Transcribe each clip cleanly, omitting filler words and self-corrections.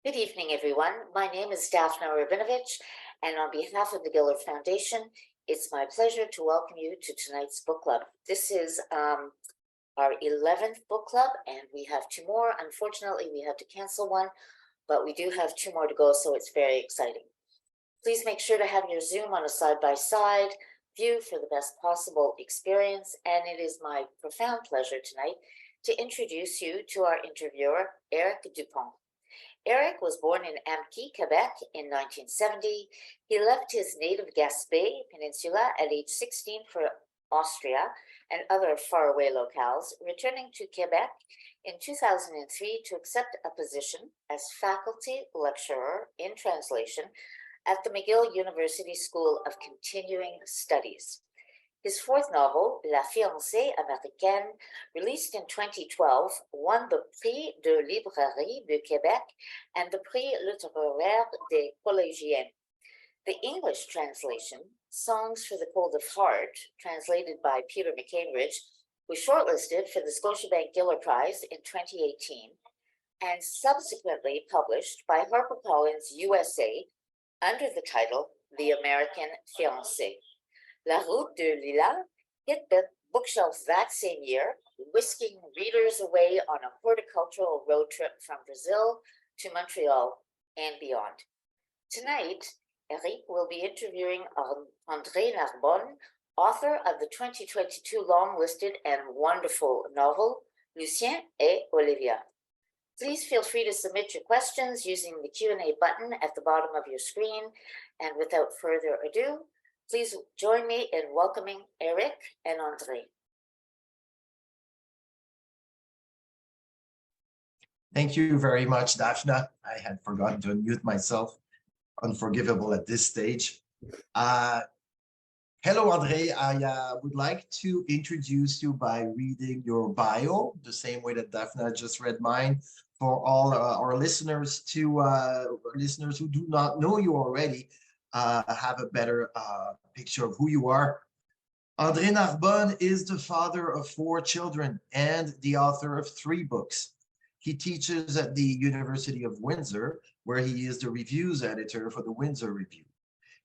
Good evening, everyone. My name is Daphna Rabinovich, and on behalf of the Giller Foundation, it's my pleasure to welcome you to tonight's book club. This is our 11th book club, and we have two more. Unfortunately, we had to cancel one, but we do have two more to go, so it's very exciting. Please make sure to have your Zoom on a side-by-side view for the best possible experience, and it is my profound pleasure tonight to introduce you to our interviewer, Eric Dupont. Eric was born in Amqui, Quebec in 1970. He left his native Gaspé Peninsula at age 16 for Austria and other faraway locales, returning to Quebec in 2003 to accept a position as faculty lecturer in translation at the McGill University School of Continuing Studies. His fourth novel, La fiancée américaine, released in 2012, won the Prix de Librairie de Québec and the Prix littéraire des collégiennes. The English translation, Songs for the Cold of Heart, translated by Peter McCambridge, was shortlisted for the Scotiabank Giller Prize in 2018 and subsequently published by HarperCollins USA under the title The American Fiancée. La Route de Lila hit the bookshelves that same year, whisking readers away on a horticultural road trip from Brazil to Montreal and beyond. Tonight, Eric will be interviewing André Narbonne, author of the 2022 long-listed and wonderful novel, Lucien Olivia. Please feel free to submit your questions using the Q&A button at the bottom of your screen. And without further ado, please join me in welcoming Eric and André. Thank you very much, Daphna. I had forgotten to unmute myself. Unforgivable at this stage. Hello, André. I would like to introduce you by reading your bio, the same way that Daphna just read mine, for all our listeners listeners who do not know you already. Have a better picture of who you are. André Narbonne is the father of 4 children and the author of 3 books. He teaches at the University of Windsor, where he is the reviews editor for the Windsor Review.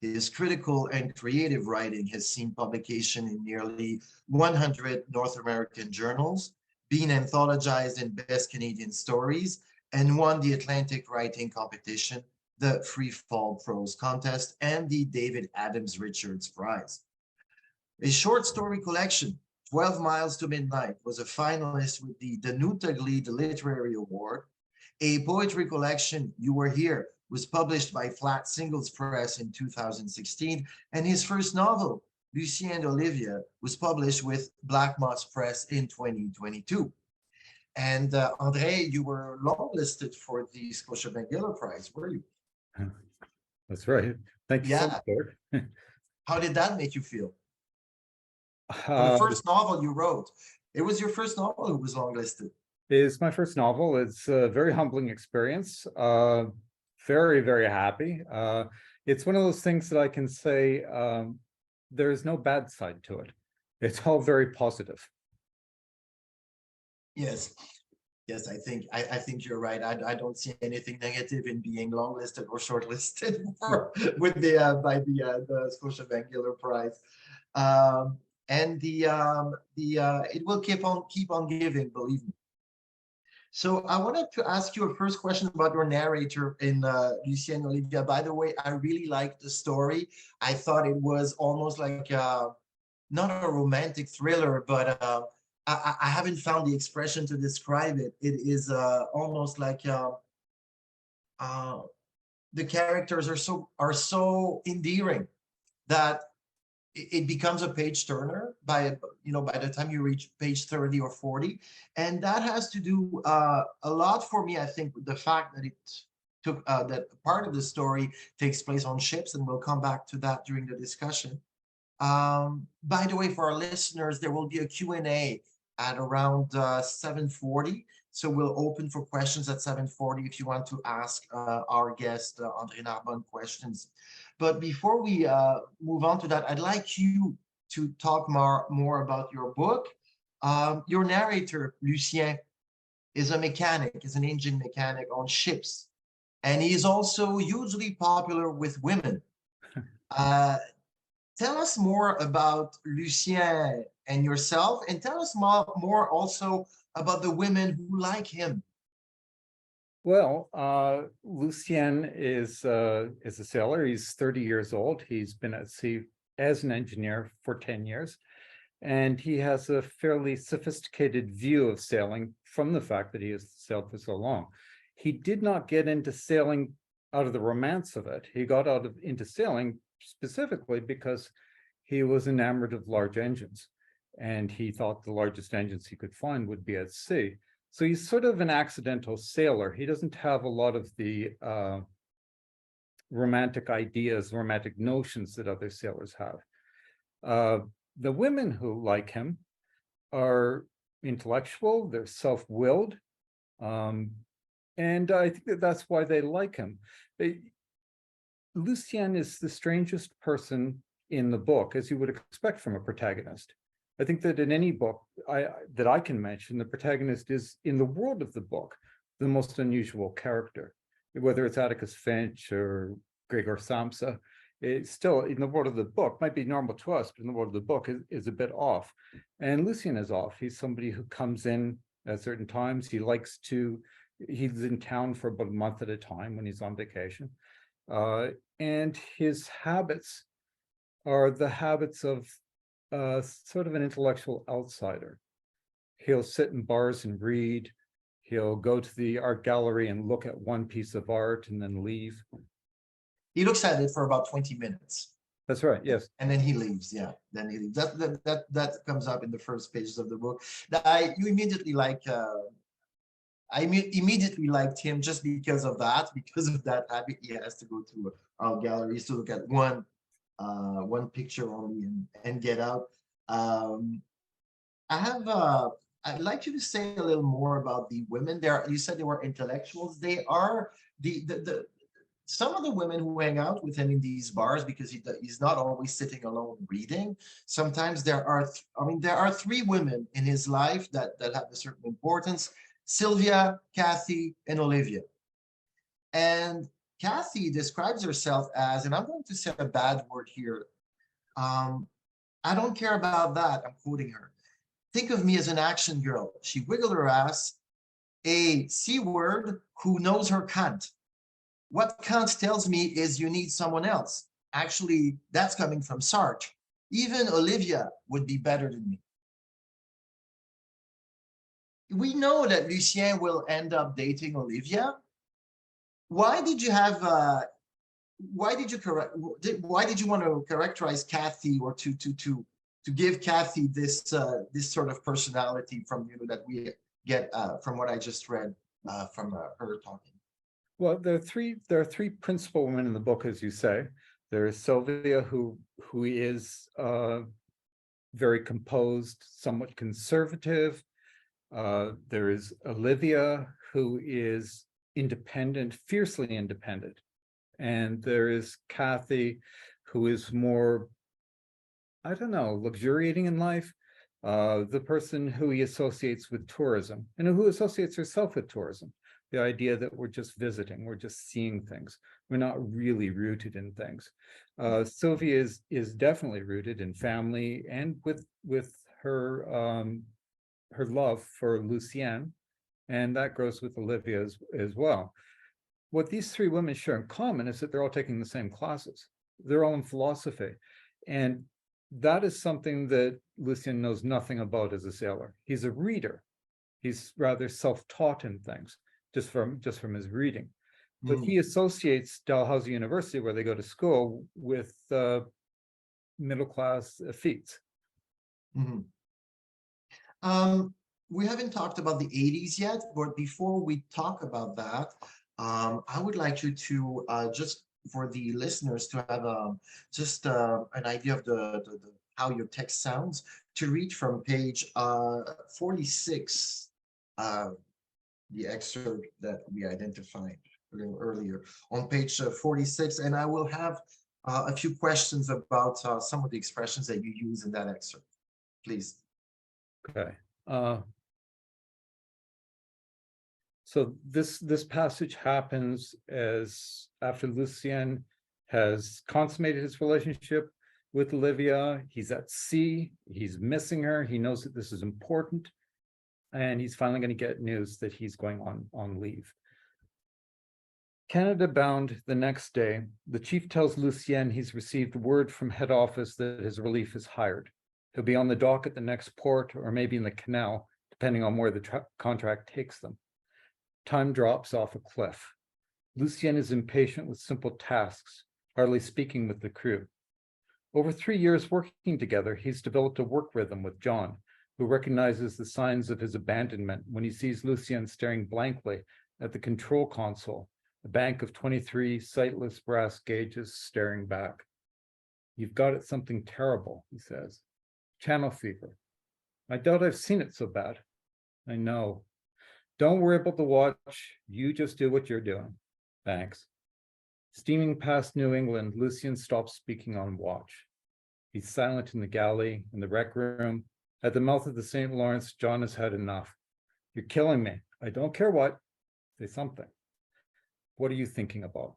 His critical and creative writing has seen publication in nearly 100 North American journals, been anthologized in Best Canadian Stories, and won the Atlantic Writing Competition, the Free Fall Prose Contest, and the David Adams Richards Prize. A short story collection, 12 Miles to Midnight, was a finalist with the Danutaglid Literary Award. A poetry collection, You Were Here, was published by Flat Singles Press in 2016, and his first novel, Lucien Olivia, was published with Black Moss Press in 2022. And André, you were longlisted for the Scotiabank Giller Prize, were you? That's right. Thank you so much. How did that make you feel? The first novel you wrote, it was your first novel who was longlisted. It's my first novel. It's a very humbling experience. Very, very happy. It's one of those things that I can say there's no bad side to it. It's all very positive. Yes. Yes, I think you're right. I don't see anything negative in being longlisted or shortlisted with by the Scotiabank Giller Prize, and it will keep on giving, believe me. So I wanted to ask you a first question about your narrator in Lucien Olivia. By the way, I really liked the story. I thought it was almost like not a romantic thriller, but I haven't found the expression to describe it. It is almost like the characters are so endearing that it becomes a page turner by the time you reach page 30 or 40, and that has to do a lot for me, I think, with the fact that it took that part of the story takes place on ships, and we'll come back to that during the discussion. By the way, for our listeners, there will be a Q&A at around 7:40. So we'll open for questions at 7:40 if you want to ask our guest, André Narbonne, questions. But before we move on to that, I'd like you to talk more about your book. Your narrator, Lucien, is an engine mechanic on ships. and he is also hugely popular with women. Tell us more about Lucien and yourself, and tell us more also about the women who like him. Well, Lucien is a sailor. He's 30 years old. He's been at sea as an engineer for 10 years. And he has a fairly sophisticated view of sailing from the fact that he has sailed for so long. He did not get into sailing out of the romance of it. He got into sailing specifically because he was enamored of large engines. And he thought the largest engines he could find would be at sea. So he's sort of an accidental sailor. He doesn't have a lot of the romantic ideas, romantic notions that other sailors have. The women who like him are intellectual, they're self-willed, and I think that's why they like him. Lucien is the strangest person in the book, as you would expect from a protagonist. I think that in any book that I can mention, the protagonist is, in the world of the book, the most unusual character. Whether it's Atticus Finch or Gregor Samsa, it's still, in the world of the book, might be normal to us, but in the world of the book is a bit off. And Lucien is off. He's somebody who comes in at certain times. He's in town for about a month at a time when he's on vacation. And his habits are the habits of sort of an intellectual outsider. He'll sit in bars and read. He'll go to the art gallery and look at one piece of art and then leave. He looks at it for about 20 minutes. That's right, yes. And then he leaves, yeah. Then he leaves. That comes up in the first pages of the book. You immediately like, I immediately liked him just because of that habit he has to go to art galleries to look at one picture only and get out. I'd like you to say a little more about the women there. You said they were intellectuals. They are some of the women who hang out with him in these bars, because he's not always sitting alone reading. Sometimes there are three women in his life that have a certain importance: Sylvia, Kathy, and Olivia. And Kathy describes herself as, and I'm going to say a bad word here, I don't care about that. I'm quoting her. Think of me as an action girl. She wiggled her ass, a C word who knows her cunt. What cunt tells me is you need someone else. Actually, that's coming from Sartre. Even Olivia would be better than me. We know that Lucien will end up dating Olivia. Why did you want to characterize Kathy, or to give Kathy this sort of personality from you that we get from what I just read from her talking? Well, there are three principal women in the book, as you say. There is Sylvia, who is very composed, somewhat conservative. There is Olivia, who is independent, fiercely independent. And there is Kathy, who is more, I don't know, luxuriating in life. The person who he associates with tourism, and who associates herself with tourism. The idea that we're just visiting, we're just seeing things. We're not really rooted in things. Sylvia is definitely rooted in family and with her her love for Lucien, and that grows with Olivia as well. What these three women share in common is that they're all taking the same classes. They're all in philosophy, and that is something that Lucien knows nothing about as a sailor. He's a reader. He's rather self-taught in things, just from his reading. But he associates Dalhousie University, where they go to school, with middle-class feats. We haven't talked about the 80s yet, but before we talk about that, I would like you to just for the listeners to have just an idea of the how your text sounds, to read from page 46, the excerpt that we identified a little earlier, on page 46, and I will have a few questions about some of the expressions that you use in that excerpt, please. Okay. So this passage happens as after Lucien has consummated his relationship with Olivia. He's at sea, he's missing her, he knows that this is important, and he's finally going to get news that he's going on leave. Canada bound the next day, the chief tells Lucien he's received word from head office that his relief is hired. He'll be on the dock at the next port or maybe in the canal, depending on where the contract takes them. Time drops off a cliff. Lucien is impatient with simple tasks, hardly speaking with the crew. Over 3 years working together, he's developed a work rhythm with John, who recognizes the signs of his abandonment when he sees Lucien staring blankly at the control console, a bank of 23 sightless brass gauges staring back. You've got it something terrible, he says. Channel fever. I doubt I've seen it so bad. I know. Don't worry about the watch. You just do what you're doing. Thanks. Steaming past New England, Lucien stops speaking on watch. He's silent in the galley, in the rec room. At the mouth of the St. Lawrence, John has had enough. You're killing me. I don't care what. Say something. What are you thinking about?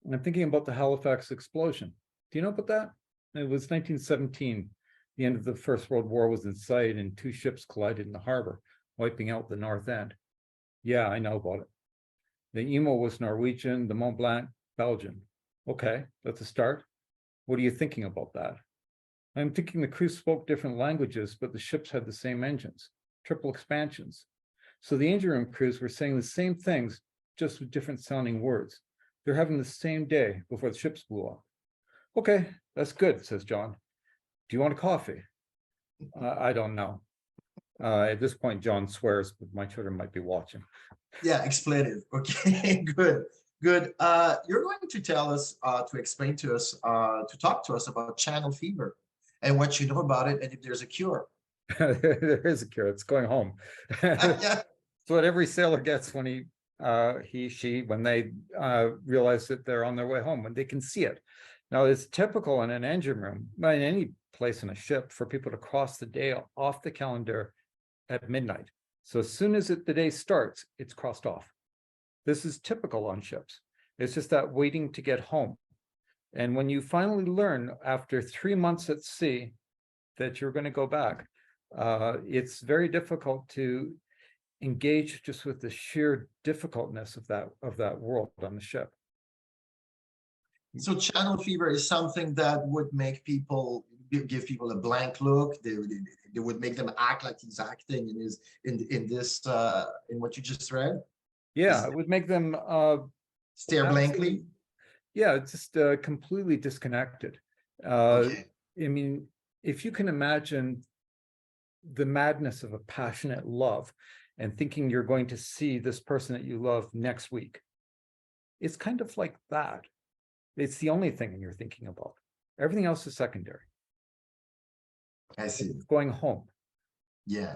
And I'm thinking about the Halifax explosion. Do you know about that? It was 1917. The end of the First World War was in sight and 2 ships collided in the harbor, wiping out the North End. Yeah, I know about it. The Emo was Norwegian, the Mont Blanc, Belgian. Okay, that's a start. What are you thinking about that? I'm thinking the crew spoke different languages, but the ships had the same engines, triple expansions. So the engine room crews were saying the same things, just with different sounding words. They're having the same day before the ships blew up. Okay, that's good, says John. Do you want a coffee? I don't know. At this point, John swears, but my children might be watching. Yeah, expletive. Okay, good, good. You're going to tell us, to explain to us, to talk to us about channel fever and what you know about it and if there's a cure. There is a cure. It's going home. Yeah. So what every sailor gets when when they realize that they're on their way home, when they can see it. Now, it's typical in an engine room, in any place in a ship, for people to cross the day off the calendar at midnight. So as soon as the day starts, it's crossed off. This is typical on ships. It's just that waiting to get home. And when you finally learn after 3 months at sea that you're going to go back, it's very difficult to engage just with the sheer difficultness of that world on the ship. So channel fever is something that would make people give people a blank look. They would make them act like he's acting in what you just read. Yeah, it would make them stare blankly. Yeah, just completely disconnected. Okay. I mean, if you can imagine the madness of a passionate love and thinking you're going to see this person that you love next week, it's kind of like that. It's the only thing you're thinking about. Everything else is secondary. I see. It's going home. Yeah.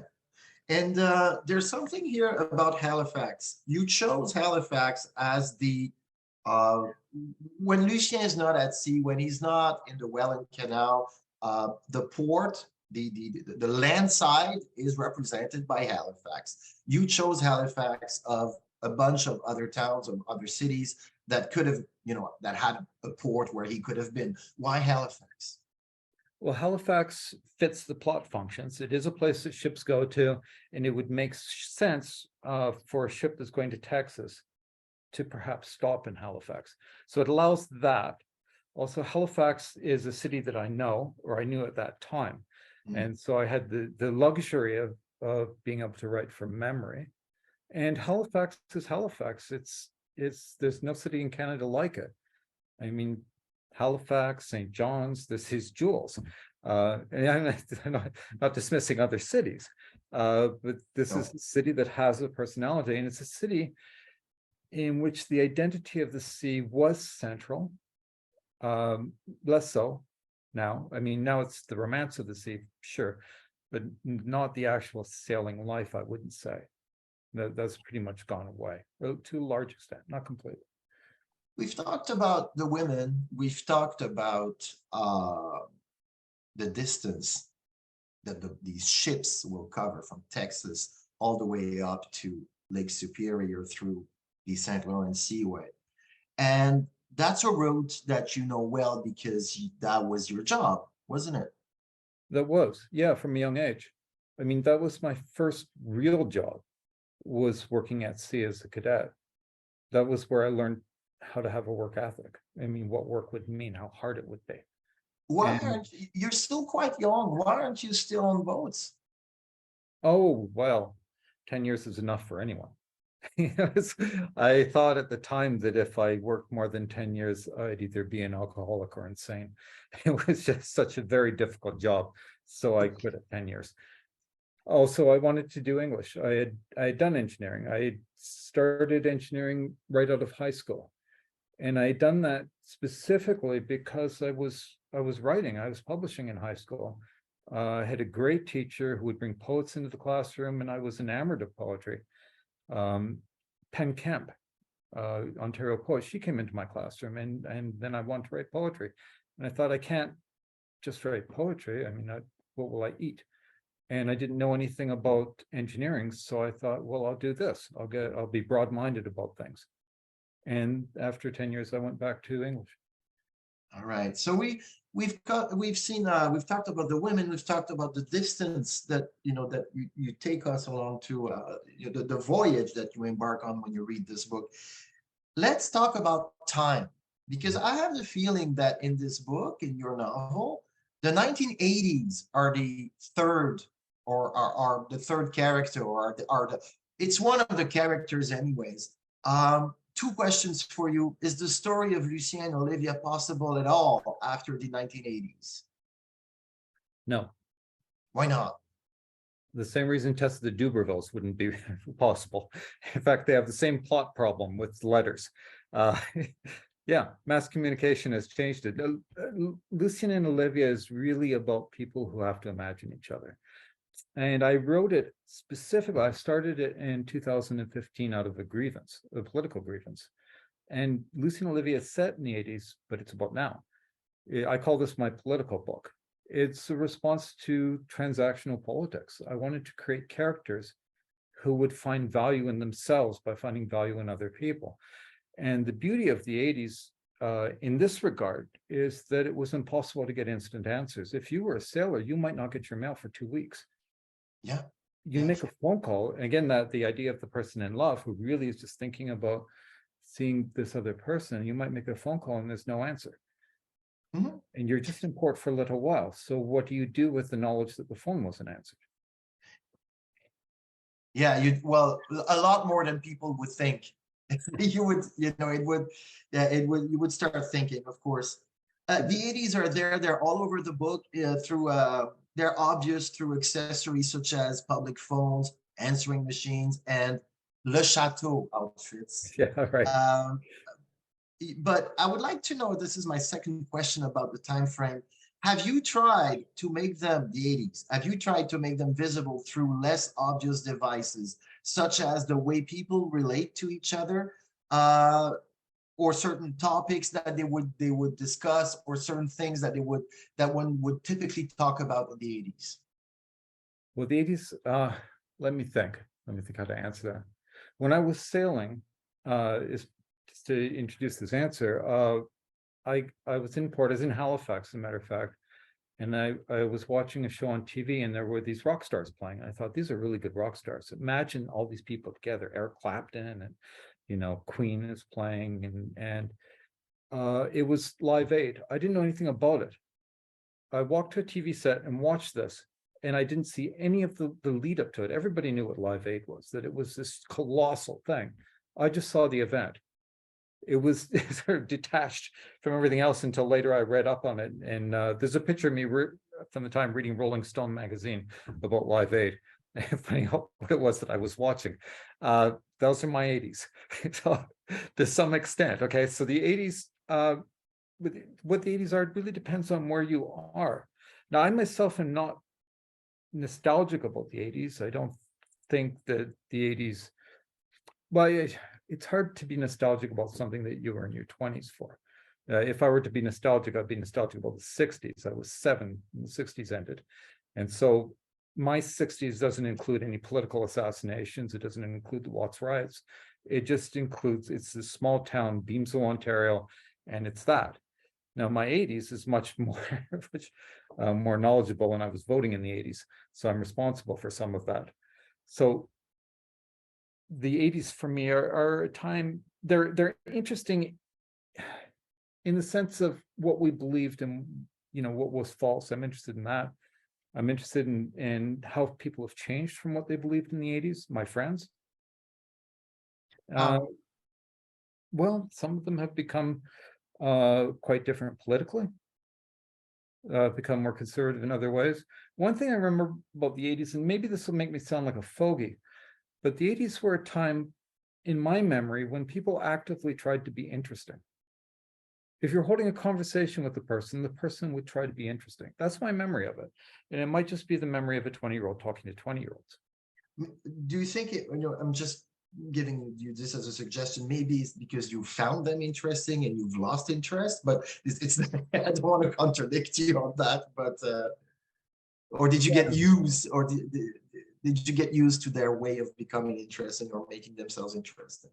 And there's something here about Halifax. You chose Halifax as the, when Lucien is not at sea, when he's not in the Welland Canal, the port, the land side is represented by Halifax. You chose Halifax of a bunch of other towns, of other cities that could have, that had a port where he could have been. Why Halifax? Well, Halifax fits the plot functions. It is a place that ships go to, and it would make sense for a ship that's going to Texas to perhaps stop in Halifax. So it allows that. Also, Halifax is a city that I know, or I knew at that time. And so I had the luxury of being able to write from memory. And Halifax is Halifax. There's no city in Canada like it. I mean, Halifax, St. John's, this is jewels. And I'm not dismissing other cities, but this is a city that has a personality, and it's a city in which the identity of the sea was central, less so now. I mean, now it's the romance of the sea, sure, but not the actual sailing life, I wouldn't say. That's pretty much gone away, to a large extent, not completely. We've talked about the women. We've talked about the distance that these ships will cover from Texas all the way up to Lake Superior through the St. Lawrence Seaway. And that's a route that you know well because that was your job, wasn't it? That was, yeah, from a young age. I mean, that was my first real job, was working at sea as a cadet. That was where I learned how to have a work ethic. I mean, what work would mean, how hard it would be. Why And aren't you're still quite young? Why aren't you still on boats? oh, well, 10 years is enough for anyone. Yes, I thought at the time that if I worked more than 10 years, I'd either be an alcoholic or insane. It was just such a very difficult job. So I quit at 10 years. Also, I wanted to do English. I had done engineering. I had started engineering right out of high school. And I had done that specifically because I was writing, I was publishing in high school. I had a great teacher who would bring poets into the classroom, and I was enamored of poetry. Penn Kemp, Ontario poet, she came into my classroom, and then I wanted to write poetry. And I thought, I can't just write poetry. I mean, what will I eat? And I didn't know anything about engineering, so I thought, well, I'll do this. I'll be broad-minded about things. And after 10 years, I went back to English. All right. So we've talked about the women, we've talked about the distance that that you take us along to the voyage that you embark on when you read this book. Let's talk about time, because I have the feeling that in this book, in your novel, the 1980s are the third, or are the third character, or it's one of the characters anyways. Two questions for you. Is the story of Lucien Olivia possible at all after the 1980s? No, Why not? the same reason Tess of the Dubervilles wouldn't be possible. In fact, they have the same plot problem with letters. Yeah, mass communication has changed it. Lucien and Olivia is really about people who have to imagine each other. And I wrote it specifically, I started it in 2015 out of a grievance, a political grievance. And Lucien Olivia is set in the 80s, but it's about now. I call this my political book. It's a response to transactional politics. I wanted to create characters who would find value in themselves by finding value in other people. And the beauty of the 80s in this regard is that it was impossible to get instant answers. If you were a sailor, you might not get your mail for 2 weeks. Yeah. You make a phone call. Again, that the idea of the person in love who really is just thinking about seeing this other person, you might make a phone call and there's no answer. Mm-hmm. And you're just in port for a little while. So what do you do with the knowledge that the phone wasn't answered? Yeah, well, a lot more than people would think. You would, it would, yeah, you would start thinking, of course. The 80s are there, they're all over the book through, they're obvious through accessories such as public phones, answering machines, and Le Chateau outfits. Yeah, right. But I would like to know, this is my second question about the time frame. Have you tried to make them, the 80s, have you tried to make them visible through less obvious devices, such as the way people relate to each other, or certain topics that they would discuss, or certain things that one would typically talk about in the 80s? Well, the 80s, let me think how to answer that. When I was sailing, is just to introduce this answer, I was in port, I was in Halifax, as a matter of fact, and I was watching a show on TV, and there were these rock stars playing. I thought, these are really good rock stars. Imagine all these people together, Eric Clapton, and Queen is playing, and it was Live Aid. I didn't know anything about it. I walked to a TV set and watched this, and I didn't see any of the lead up to it. Everybody knew what Live Aid was, that it was this colossal thing. I just saw the event. It was sort of detached from everything else until later I read up on it. And there's a picture of me from the time reading Rolling Stone magazine about Live Aid. Funny what it was that I was watching. Those are my 80s, so, to some extent. Okay, so the 80s, what the 80s are, it really depends on where you are. Now, I myself am not nostalgic about the 80s. I don't think that the 80s, well, it's hard to be nostalgic about something that you were in your 20s for. If I were to be nostalgic, I'd be nostalgic about the 60s. I was 7 when the 60s ended. And so my 60s doesn't include any political assassinations. It doesn't include the Watts riots. It just includes, it's this small town, Beamsville, Ontario, and it's that. Now, my 80s is much more, more knowledgeable, and I was voting in the 80s, so I'm responsible for some of that. So the 80s for me are a time, they're interesting in the sense of what we believed and, you know, what was false. I'm interested in that. I'm interested in how people have changed from what they believed in the 80s, my friends. Well, some of them have become quite different politically, become more conservative in other ways. One thing I remember about the 80s, and maybe this will make me sound like a fogey, but the 80s were a time in my memory when people actively tried to be interesting. If you're holding a conversation with the person would try to be interesting. That's my memory of it. And it might just be the memory of a 20-year-old talking to 20-year-olds. Do you think it, you know, I'm just giving you this as a suggestion, maybe it's because you found them interesting and you've lost interest, but it's I don't want to contradict you on that, but or did you get used, or did you get used to their way of becoming interesting or making themselves interesting?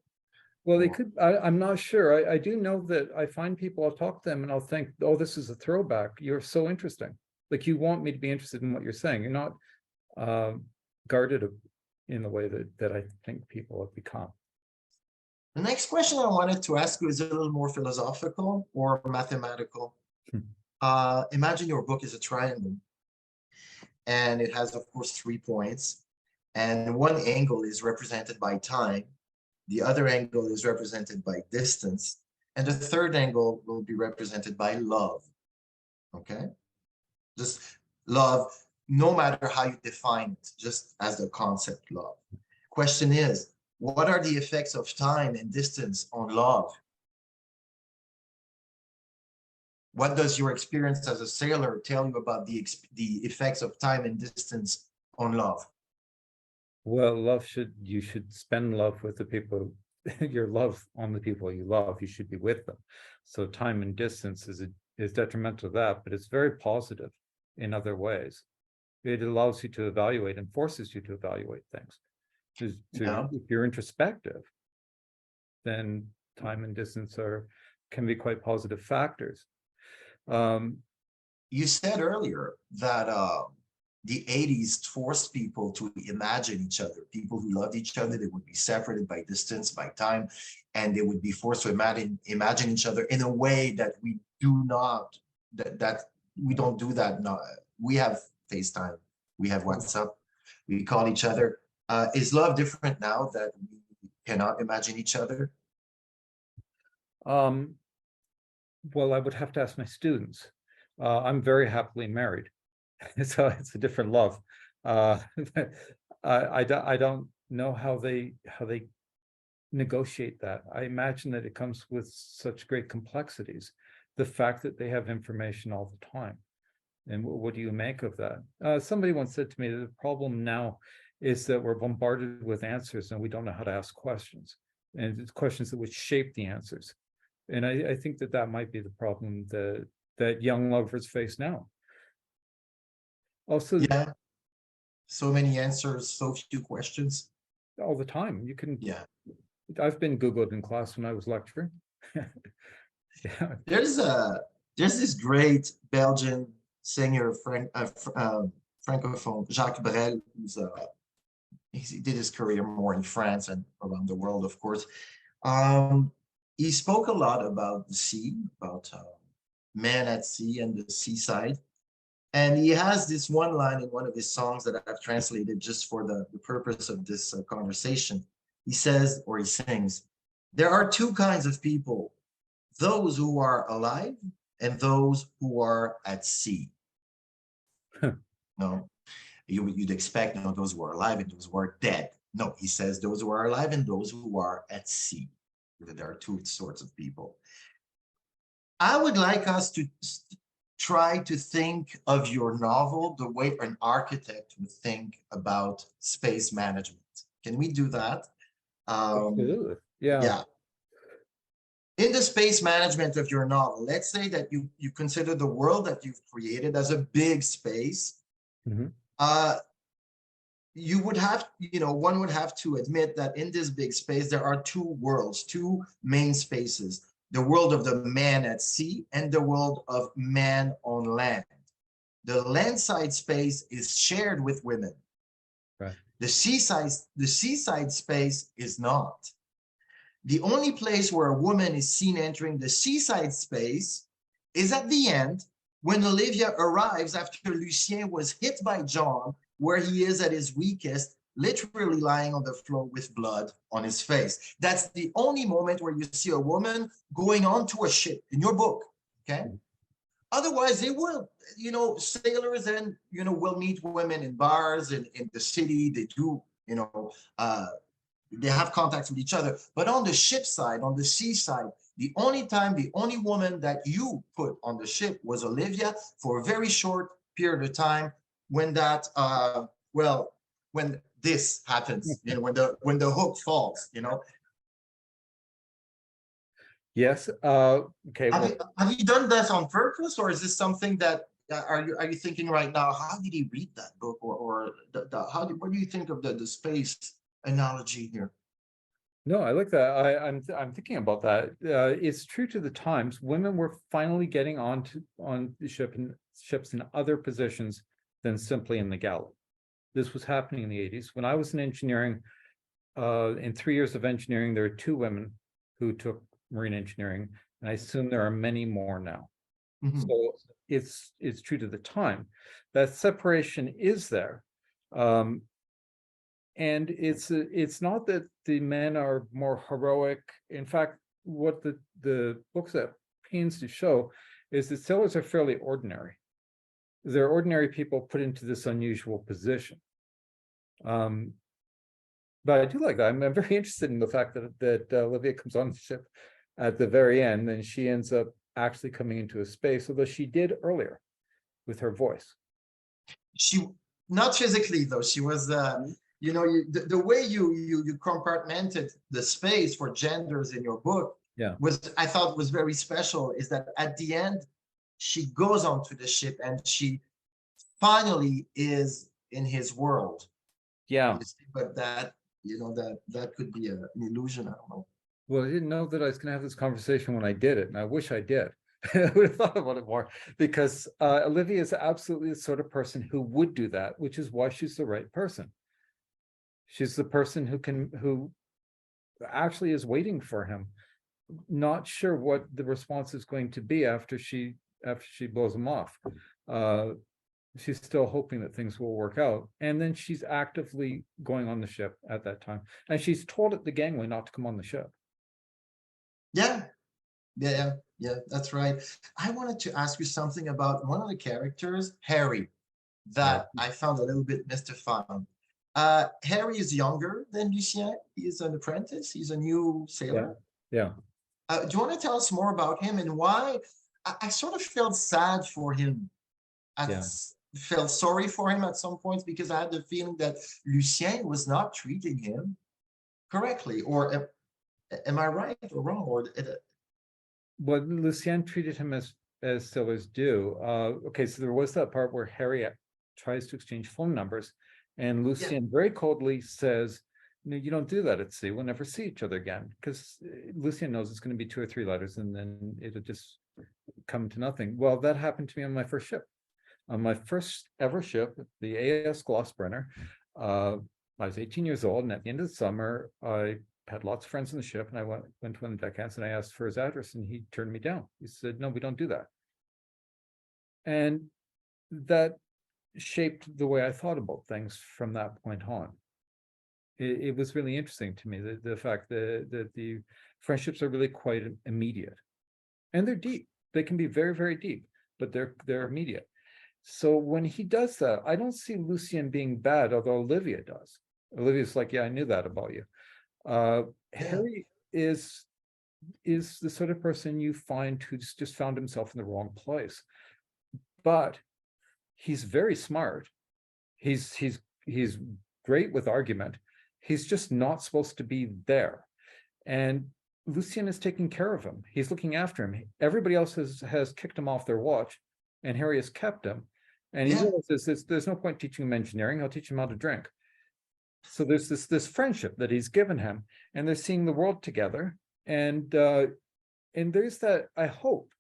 Well, they could, I'm not sure. I do know that I find people, I'll talk to them and I'll think, oh, this is a throwback. You're so interesting. Like, you want me to be interested in what you're saying. You're not guarded in the way that I think people have become. The next question I wanted to ask you is a little more philosophical or mathematical. Imagine your book is a triangle, and it has, of course, 3 points, and one angle is represented by time, the other angle is represented by distance, and the third angle will be represented by love. Okay? Just love, no matter how you define it, just as the concept love. Question is, what are the effects of time and distance on love? What does your experience as a sailor tell you about the effects of time and distance on love? Well, you should spend love with the people, your love on the people you love. You should be with them. So time and distance is detrimental to that, but it's very positive in other ways. It allows you to evaluate and forces you to evaluate things. If you're introspective, then time and distance can be quite positive factors. You said earlier that the 80s forced people to imagine each other. People who loved each other, they would be separated by distance, by time, and they would be forced to imagine each other in a way that we do not, that we don't do that now. We have FaceTime, we have WhatsApp, we call each other. Is love different now that we cannot imagine each other? Well, I would have to ask my students. I'm very happily married, so it's a different love. I don't know how they negotiate that. I imagine that it comes with such great complexities. The fact that they have information all the time. And what do you make of that? Somebody once said to me that the problem now is that we're bombarded with answers and we don't know how to ask questions. And it's questions that would shape the answers. And I think that might be the problem that young lovers face now. Also, yeah, so many answers, so few questions. All the time. You can. Yeah. I've been Googled in class when I was lecturing. Yeah. There's this great Belgian singer, francophone, Jacques Brel, he did his career more in France and around the world, of course. He spoke a lot about the sea, about men at sea and the seaside. And he has this one line in one of his songs that I've translated just for the purpose of this conversation. He says, or he sings, there are 2 kinds of people, those who are alive and those who are at sea. No, you'd expect, those who are alive and those who are dead. No, he says those who are alive and those who are at sea. There are 2 sorts of people. I would like us to try to think of your novel the way an architect would think about space management. Can we do that? Absolutely. Yeah. In the space management of your novel, let's say that you consider the world that you've created as a big space. Mm-hmm. you would have, one would have to admit that in this big space, there are two worlds, two main spaces, the world of the man at sea and the world of man on land. The landside space is shared with women. Right. The seaside space is not. The only place where a woman is seen entering the seaside space is at the end, when Olivia arrives after Lucien was hit by John, where he is at his weakest, literally lying on the floor with blood on his face. That's the only moment where you see a woman going onto a ship in your book, okay? Otherwise, they will, sailors and, will meet women in bars in the city. They do, they have contacts with each other. But on the ship side, on the seaside, the only woman that you put on the ship was Olivia for a very short period of time when that, when this happens, when the hook falls, Yes. Okay. Have, Well, have you done this on purpose, or is this something that are you thinking right now? How did he read that book, or what do you think of the space analogy here? no, I like that. I'm thinking about that. It's true to the times. Women were finally getting on the ships in other positions than simply in the galley. This was happening in the 80s. When I was in engineering, in 3 years of engineering, there were 2 women who took marine engineering, and I assume there are many more now. Mhm. So it's true to the time. That separation is there. And it's not that the men are more heroic. In fact, what the books that pains to show is that sailors are fairly ordinary. They're ordinary people put into this unusual position. But I do like that. I'm very interested in the fact that Olivia comes on the ship at the very end, and she ends up actually coming into a space, although she did earlier with her voice. She, not physically though, she was the way you compartmented the space for genders in your book, Yeah, I thought was very special, is that at the end she goes onto the ship and she finally is in his world. yeah. But that could be an illusion, I don't know. Well, I didn't know that I was going to have this conversation when I did it, and I wish I did. I would have thought about it more, because Olivia is absolutely the sort of person who would do that, which is why she's the right person. She's the person who actually is waiting for him, not sure what the response is going to be after she blows him off. She's still hoping that things will work out, and then she's actively going on the ship at that time, and she's told at the gangway not to come on the ship. Yeah, that's right. I wanted to ask you something about one of the characters, Harry, that I found a little bit mystifying. Harry is younger than Lucien. He is an apprentice. He's a new sailor. Yeah. Do you want to tell us more about him and why? I sort of felt sad for him. I felt sorry for him at some points, because I had the feeling that Lucien was not treating him correctly. Or am I right or wrong? Or Well, Lucien treated him as sailors do. Okay, so there was that part where Harry tries to exchange phone numbers, and Lucien very coldly says, "No, you don't do that at sea. We'll never see each other again," because Lucien knows it's going to be 2 or 3 letters, and then it'll just come to nothing. Well, that happened to me on my first ship. On my first ever ship, the AS Glossbrenner, I was 18 years old, and at the end of the summer, I had lots of friends on the ship, and I went to one of the deckhands and I asked for his address, and he turned me down. He said, "No, we don't do that." And that shaped the way I thought about things from that point on. It was really interesting to me, the fact that the friendships are really quite immediate, and they're deep. They can be very, very deep, but they're immediate. So when he does that, I don't see Lucien being bad, although Olivia does. Olivia's like, "Yeah, I knew that about you." Harry is the sort of person you find who's just found himself in the wrong place, but he's very smart. He's great with argument. He's just not supposed to be there, and Lucien is taking care of him. He's looking after him. Everybody else has kicked him off their watch, and Harry has kept him. And he realizes there's no point teaching him engineering. I'll teach him how to drink. So there's this friendship that he's given him, and they're seeing the world together. And there's that, I hope,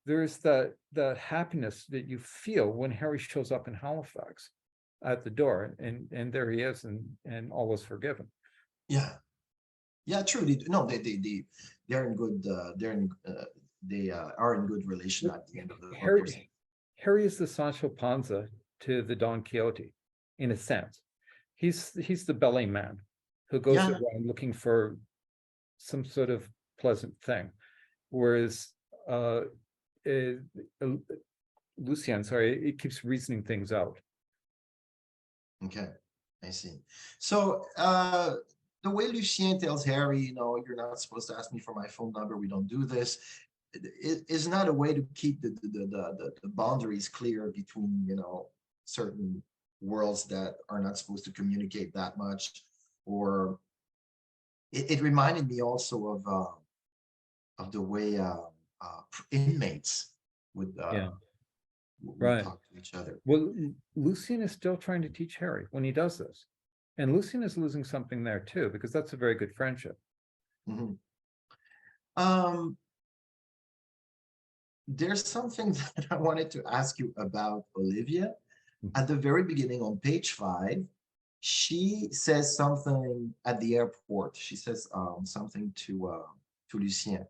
there's that happiness that you feel when Harry shows up in Halifax at the door, and there he is, and all was forgiven. Yeah. Yeah, true. No, they're in good. They are in good relation at the end of the book. Harry is the Sancho Panza to the Don Quixote, in a sense. He's the ballet man who goes Yeah. around looking for some sort of pleasant thing, whereas Lucien, sorry, it keeps reasoning things out. Okay, I see. So the way Lucien tells Harry, you know, you're not supposed to ask me for my phone number. We don't do this. It is not a way to keep the boundaries clear between, you know, certain worlds that are not supposed to communicate that much. Or it reminded me also of the way inmates would Yeah. would Right. talk to each other. Well, Lucien is still trying to teach Harry when he does this. And Lucien is losing something there too, because that's a very good friendship. Mhm. There's something that I wanted to ask you about Olivia. At the very beginning on page 5, she says something at the airport. She says something to Lucien.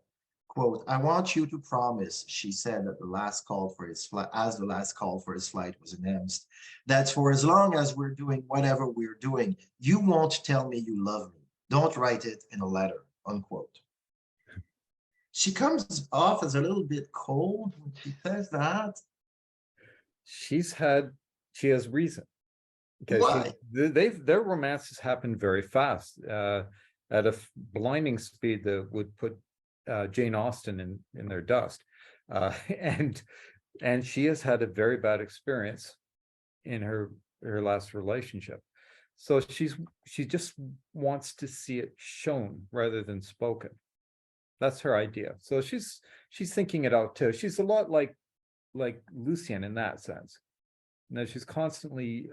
Quote, I want you to promise, she said at the last call for his flight, as the last call for his flight was announced, that for as long as we're doing whatever we're doing, you won't tell me you love me. Don't write it in a letter, unquote. She comes off as a little bit cold when she says that. She has reason. Okay, Why? their romances happen very fast, at a blinding speed that would put Jane Austen in their dust. And she has had a very bad experience in her last relationship. So she just wants to see it shown rather than spoken. That's her idea. So she's thinking it out too. She's a lot like Lucien in that sense. You know, she's constantly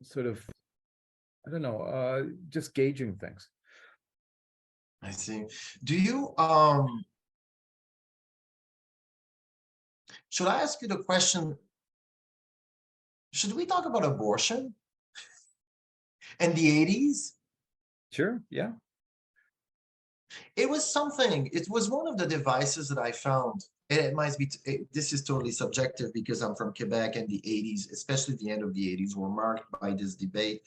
sort of, I don't know, just gauging things. I see. Do you should I ask you the question? Should we talk about abortion in the 80s? Sure, yeah. It was something, it was one of the devices that I found. It might be, this is totally subjective because I'm from Quebec, and the 80s, especially the end of the 80s, were marked by this debate.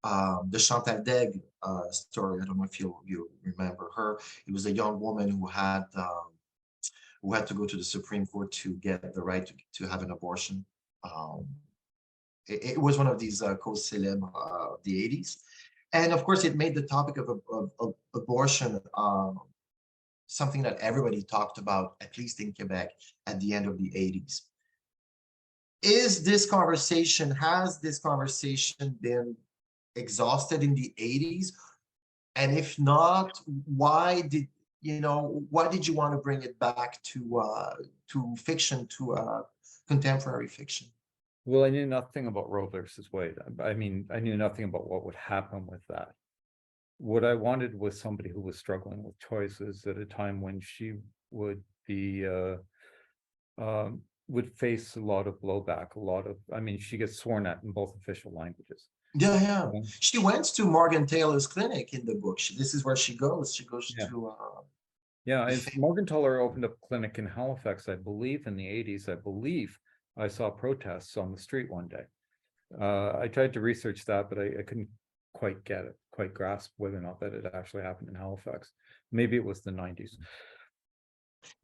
The Chantal Daigle story, I don't know if you remember her. It was a young woman who had to go to the Supreme Court to get the right to have an abortion. It was one of these causes célèbres of the 80s. And of course, it made the topic of abortion something that everybody talked about, at least in Quebec, at the end of the 80s. Has this conversation been exhausted in the 80s? And if not, why did you want to bring it back to fiction, to contemporary fiction? Well, I knew nothing about Roe versus Wade. I mean, I knew nothing about what would happen with that. What I wanted was somebody who was struggling with choices at a time when she would be would face a lot of blowback, I mean, she gets sworn at in both official languages. Yeah. She went to Morgan Taylor's clinic in the book. This is where she goes. She goes Yeah. to Yeah, Morgan Taylor opened up a clinic in Halifax, I believe, in the 80s. I believe I saw protests on the street one day. I tried to research that, but I couldn't quite grasp whether or not that had actually happened in Halifax. Maybe it was the 90s.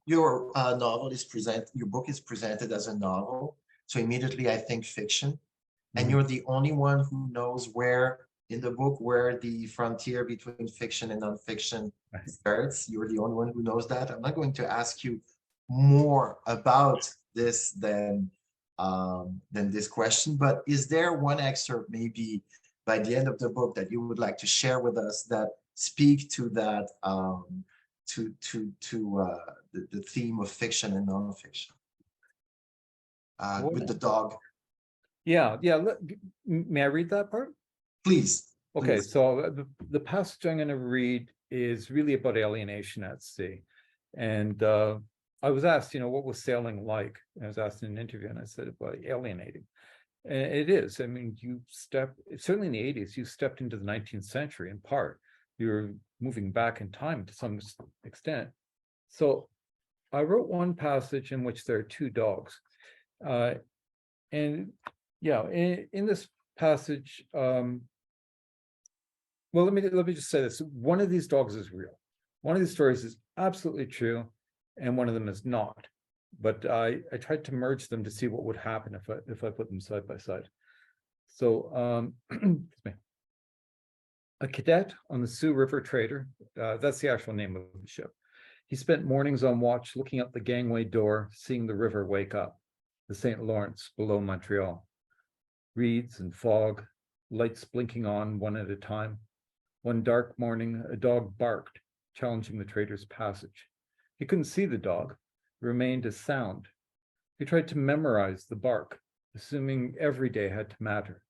Your your book is presented as a novel. So immediately I think fiction. And you're the only one who knows where in the book where the frontier between fiction and nonfiction starts. You're the only one who knows that. I'm not going to ask you more about this than this question, but is there one excerpt maybe by the end of the book that you would like to share with us that speak to that the theme of fiction and nonfiction with the dog? Yeah. May I read that part? Please. Okay, please. so the passage I'm going to read is really about alienation at sea. And I was asked, what was sailing like? I was asked in an interview, and I said, well, alienating. And it is. I mean, certainly in the 80s, you stepped into the 19th century in part. You're moving back in time to some extent. So I wrote one passage in which there are two dogs. And yeah, in this passage, well, let me just say this. One of these dogs is real. One of these stories is absolutely true, and one of them is not. But I tried to merge them to see what would happen if I put them side by side. So, excuse me. A cadet on the Sioux River Trader, that's the actual name of the ship. He spent mornings on watch, looking out the gangway door, seeing the river wake up, the St. Lawrence below Montreal. Reeds and fog, lights blinking on one at a time. One dark morning, a dog barked, challenging the trader's passage. He couldn't see the dog, it remained a sound. He tried to memorize the bark, assuming every day had to matter.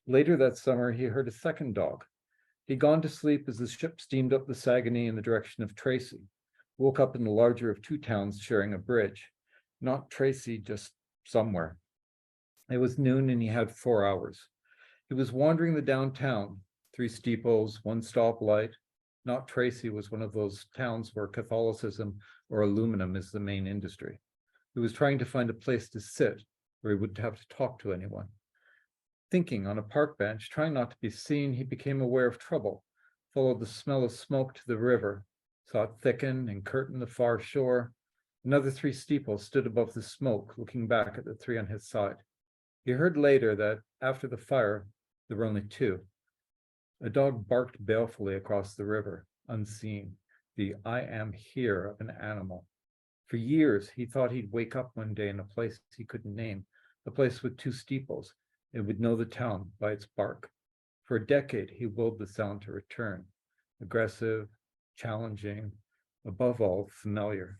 Later that summer, he heard a second dog. He'd gone to sleep as the ship steamed up the Saguenay in the direction of Tracy, woke up in the larger of two towns sharing a bridge. Not Tracy, just somewhere. It was noon and he had 4 hours. He was wandering the downtown, 3 steeples, 1 stoplight. Not Tracy was one of those towns where Catholicism or aluminum is the main industry. He was trying to find a place to sit where he wouldn't have to talk to anyone. Thinking on a park bench, trying not to be seen, he became aware of trouble, followed the smell of smoke to the river, saw it thicken and curtain the far shore. Another 3 steeples stood above the smoke, looking back at the 3 on his side. He heard later that after the fire, there were only 2. A dog barked balefully across the river, unseen, the I am here of an animal. For years, he thought he'd wake up one day in a place he couldn't name, a place with 2 steeples, and would know the town by its bark. For a decade, he willed the sound to return, aggressive, challenging, above all, familiar.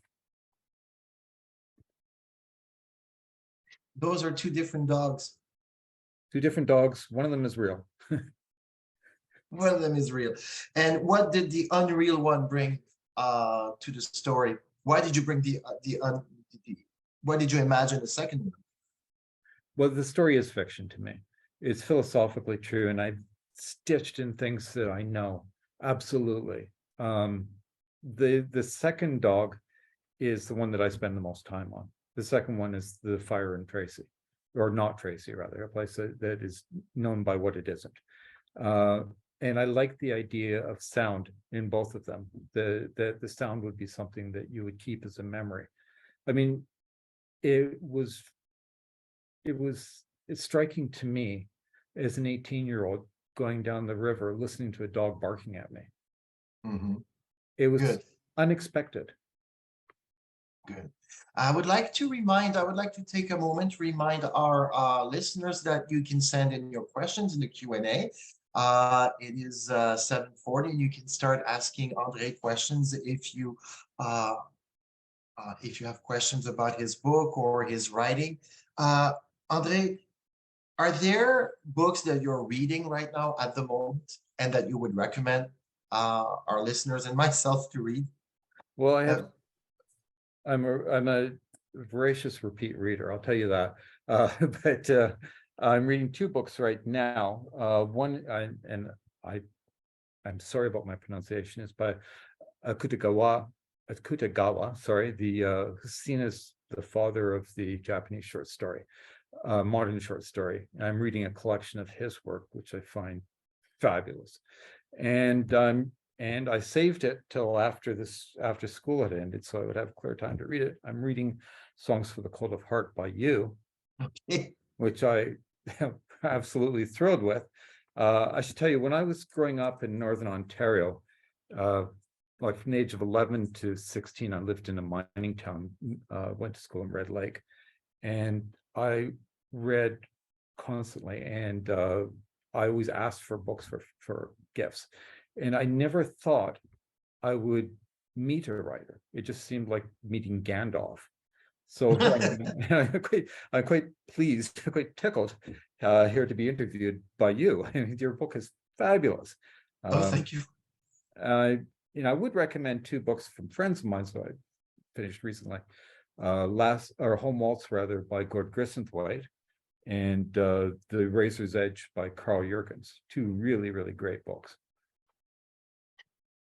Those are 2 different dogs. 2 different dogs, one of them is real. One of them is real. And what did the unreal one bring to the story? Why did you bring why did you imagine the second one? Well, the story is fiction to me. It's philosophically true, and I've stitched in things that I know. Absolutely. The second dog is the one that I spend the most time on. The second one is the fire in Tracy, or not Tracy, rather, a place that is known by what it isn't. And I like the idea of sound in both of them. The sound would be something that you would keep as a memory. I mean, it's striking to me as an 18-year-old going down the river, listening to a dog barking at me. Mm-hmm. It was Good. Unexpected. Good. I would like to take a moment to remind our listeners that you can send in your questions in the Q&A. It is 7:40, and you can start asking André questions if you have questions about his book or his writing. André, are there books that you're reading right now at the moment and that you would recommend our listeners and myself to read? Well, I'm a voracious repeat reader, I'll tell you that. But I'm reading 2 books right now. One, I'm sorry about my pronunciation, is by Akutagawa, who's seen as the father of the Japanese short story, modern short story. I'm reading a collection of his work, which I find fabulous. And I saved it till after school had ended, so I would have clear time to read it. I'm reading Songs for the Cold of Heart by you, which I am absolutely thrilled with. I should tell you, when I was growing up in Northern Ontario, like from the age of 11 to 16, I lived in a mining town, went to school in Red Lake, and I read constantly, and I always asked for books for gifts. And I never thought I would meet a writer. It just seemed like meeting Gandalf. So I'm quite pleased, quite tickled here to be interviewed by you. Your book is fabulous. Oh, thank you. I would recommend two books from friends of mine, so I finished recently. Home Waltz rather by Gord Grissenthwaite, and The Razor's Edge by Carl Jurgens. Two really, really great books.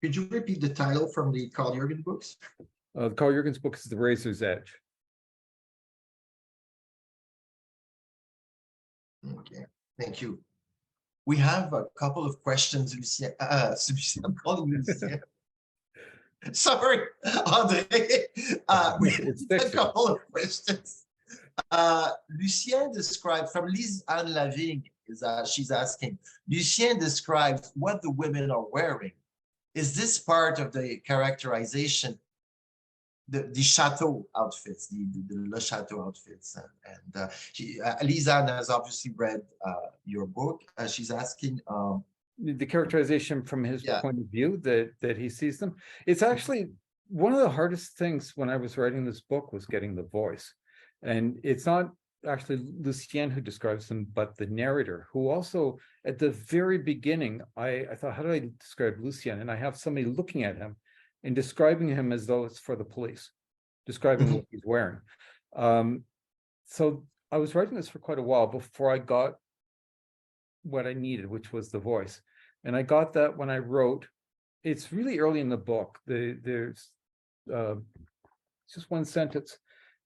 Could you repeat the title from the Carl Jurgens books? The Carl Jurgens book is The Razor's Edge. Okay, thank you. We have a couple of questions, Lucien. I'm calling you Lucien. Sorry, André. We have a couple of questions. Lucien described from Lise Anne Lavigne, she's asking, Lucien describes what the women are wearing. Is this part of the characterization, the chateau outfits, the Le Chateau outfits? And Lise Anne has obviously read your book. She's asking, the characterization from his Yeah. point of view that he sees them. It's actually one of the hardest things when I was writing this book was getting the voice. And it's not actually Lucien who describes them, but the narrator, who also at the very beginning, I thought, how do I describe Lucien? And I have somebody looking at him and describing him as though it's for the police, describing what he's wearing. So I was writing this for quite a while before I got what I needed, which was the voice. And I got that when I wrote. It's really early in the book. There's just one sentence.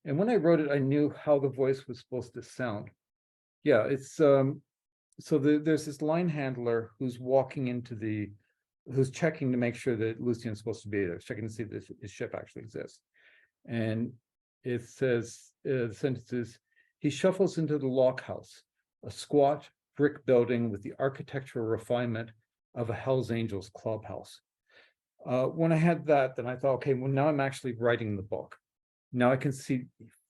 And when I wrote it, I knew how the voice was supposed to sound. Yeah, it's so there's this line handler who's walking into who's checking to make sure that Lucien's supposed to be there, checking to see that his ship actually exists. And it says, the sentence is, he shuffles into the lock house, a squat brick building with the architectural refinement of a Hell's Angels clubhouse. When I had that, then I thought, okay, well, now I'm actually writing the book. Now I can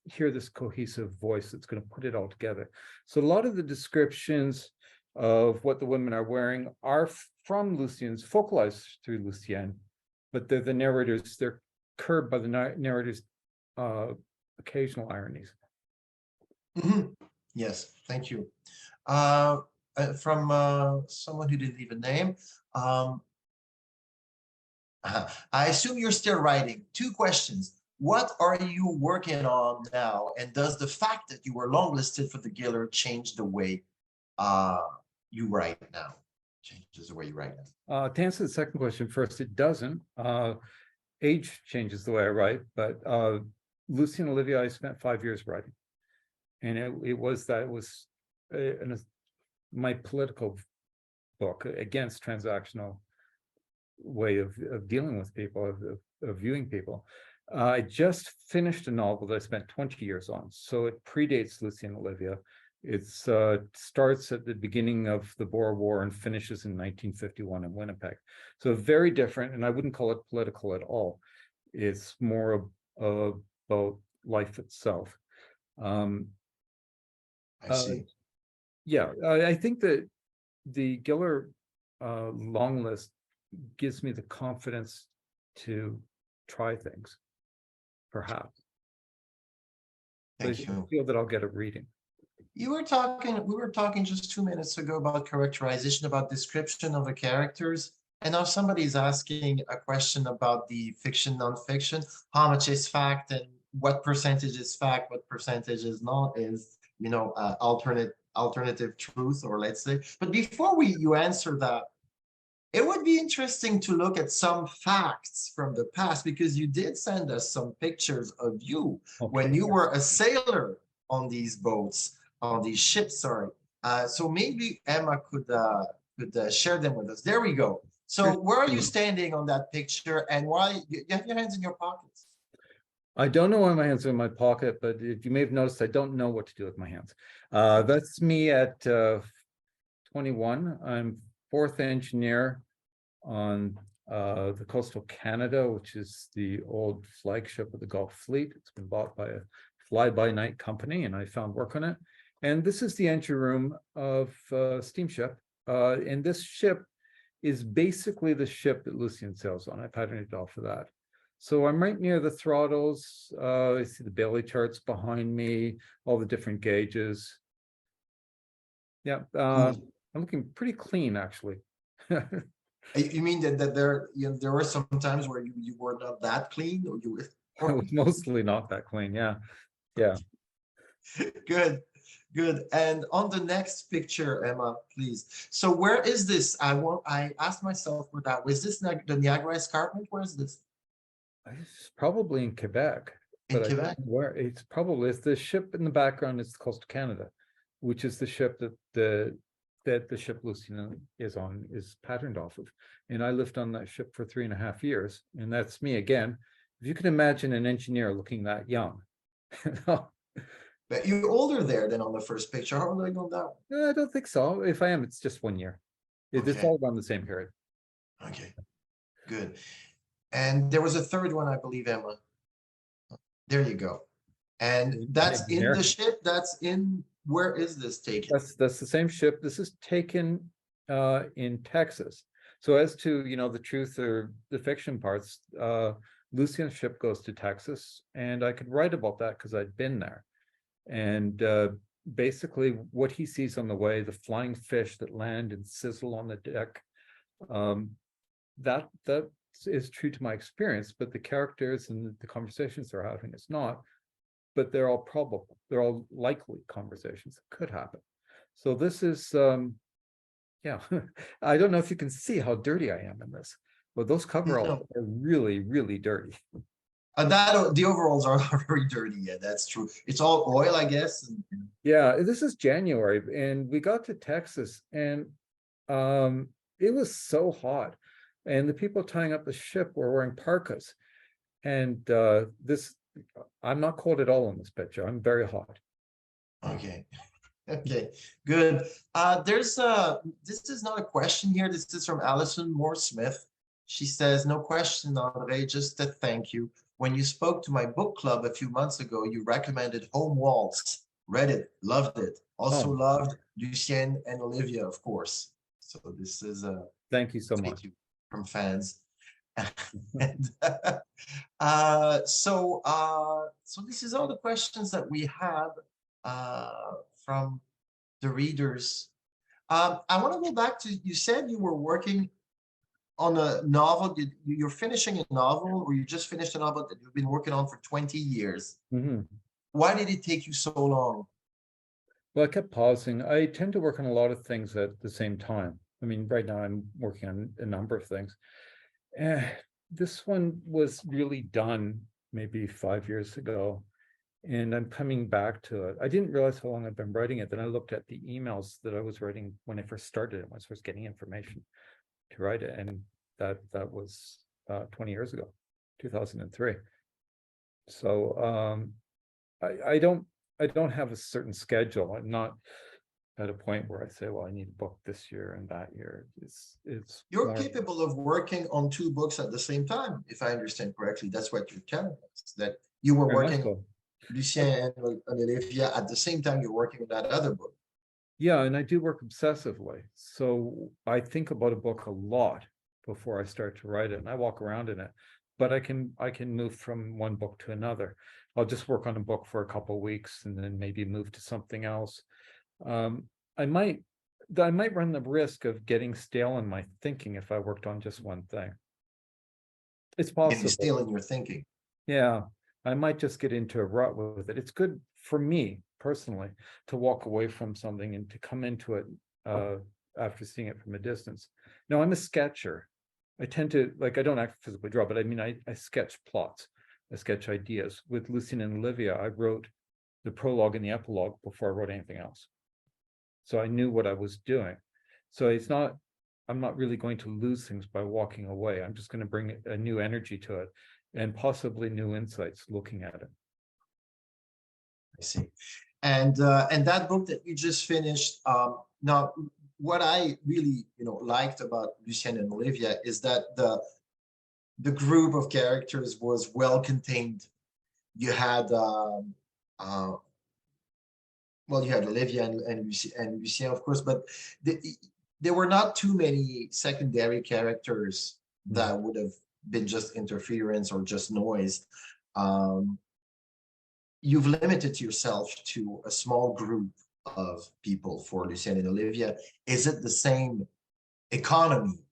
hear this cohesive voice that's going to put it all together. So a lot of the descriptions of what the women are wearing are from Lucien's, focalized through Lucien, but they're the narrators, they're curbed by the narrator's occasional ironies. Yes, thank you. From someone who didn't leave a name. I assume you're still writing. Two questions. What are you working on now? And does the fact that you were longlisted for the Giller change the way you write now? Changes the way you write now? To answer the second question first, it doesn't. Age changes the way I write, but Lucien Olivia, I spent 5 years writing. And it was my political book against transactional way of dealing with people, of viewing people. I just finished a novel that I spent 20 years on, so it predates Lucien Olivia. It starts at the beginning of the Boer War and finishes in 1951 in Winnipeg. So very different, and I wouldn't call it political at all. It's more about life itself. I see. Yeah, I think that the Giller long list gives me the confidence to try things, perhaps. Thank I you. feel that I'll get a reading. We were talking just 2 minutes ago about characterization, about description of the characters. And now somebody's asking a question about the fiction, nonfiction, how much is fact and what percentage is fact, what percentage is not, is, alternative truth, or let's say. But before you answer that, it would be interesting to look at some facts from the past, because you did send us some pictures of you when you were a sailor on these boats, on these ships, sorry. So maybe Emma could share them with us. There we go. So where are you standing on that picture, and why you have your hands in your pockets? I don't know why my hands are in my pocket, but if you may have noticed, I don't know what to do with my hands. That's me at 21. I'm fourth engineer on the Coastal Canada, which is the old flagship of the Gulf Fleet. It's been bought by a fly-by-night company, and I found work on it. And this is the engine room of a steamship. And this ship is basically the ship that Lucien sails on. I patterned it off of that. So I'm right near the throttles. I see the Bailey charts behind me, all the different gauges. Yeah, Cool. I'm looking pretty clean, actually. You mean that there, there were some times where you were not that clean, or you I was mostly not that clean, yeah. Yeah. good, good. And on the next picture, Emma, please. So where is this? I asked myself for that. Was this the Niagara Escarpment? Where is this? It's probably in Quebec, In but I don't Quebec? know where. It's the ship in the background is the coast of Canada, which is the ship that the ship Lucien is on, is patterned off of. And I lived on that ship for 3.5 years, and that's me again. If you can imagine an engineer looking that young. But you're older there than on the first picture. How old are you on that one? I don't think so. If I am, it's just 1 year. It's Okay. all around the same period. Okay, good. And there was a third one, I believe, Emma. There you go. And that's in the ship. That's in, where is this taken? That's the same ship. This is taken in Texas. So as to, the truth or the fiction parts, Lucien's ship goes to Texas, and I could write about that because I'd been there. And basically what he sees on the way, the flying fish that land and sizzle on the deck, that is true to my experience, but the characters and the conversations they're having is not. But they're all probable. They're all likely conversations that could happen. So this is, yeah, I don't know if you can see how dirty I am in this, but those coveralls are really, really dirty. The overalls are very dirty. Yeah, that's true. It's all oil, I guess. Yeah, this is January, and we got to Texas, and it was so hot, and the people tying up the ship were wearing parkas, and I'm not cold at all in this picture. I'm very hot. Okay. Okay, good. This is not a question here. This is from Alison Moore Smith. She says, no question, André, just a thank you. When you spoke to my book club a few months ago, you recommended Home Waltz. Read it, loved it. Also loved Lucien and Olivia, of course. So this is a thank you so much from fans. And so this is all the questions that we have from the readers. I want to go back to, you said you were working on a novel. You're finishing a novel, or you just finished a novel that you've been working on for 20 years. Mm-hmm. Why did it take you so long? Well, I kept pausing. I tend to work on a lot of things at the same time. I mean, right now I'm working on a number of things. This one was really done maybe 5 years ago, and I'm coming back to it. I didn't realize how long I've been writing it. Then I looked at the emails that I was writing when I first started it, when I was getting information to write it, and that was 20 years ago, 2003. So I don't have a certain schedule. I'm not at a point where I say, well, I need a book this year and that year. You're capable of working on 2 books at the same time, if I understand correctly. That's what you're telling us, that you were working on Lucien and Olivia at the same time you're working on that other book. Yeah, and I do work obsessively. So I think about a book a lot before I start to write it, and I walk around in it. But I can move from one book to another. I'll just work on a book for a couple of weeks and then maybe move to something else. I might run the risk of getting stale in my thinking if I worked on just one thing. It's possible. Getting stale in your thinking. Yeah, I might just get into a rut with it. It's good for me personally to walk away from something and to come into it after seeing it from a distance. Now, I'm a sketcher. I tend to, like, I don't actually physically draw, but I mean, I sketch plots, I sketch ideas. With Lucien and Olivia, I wrote the prologue and the epilogue before I wrote anything else. So I knew what I was doing. So I'm not really going to lose things by walking away. I'm just going to bring a new energy to it and possibly new insights looking at it. I see. And that book that you just finished, now what I really liked about Lucien and Olivia is that the group of characters was well contained. You had you had Olivia and Lucien, of course, but there were not too many secondary characters that would have been just interference or just noise. You've limited yourself to a small group of people for Lucien and Olivia. Is it the same economy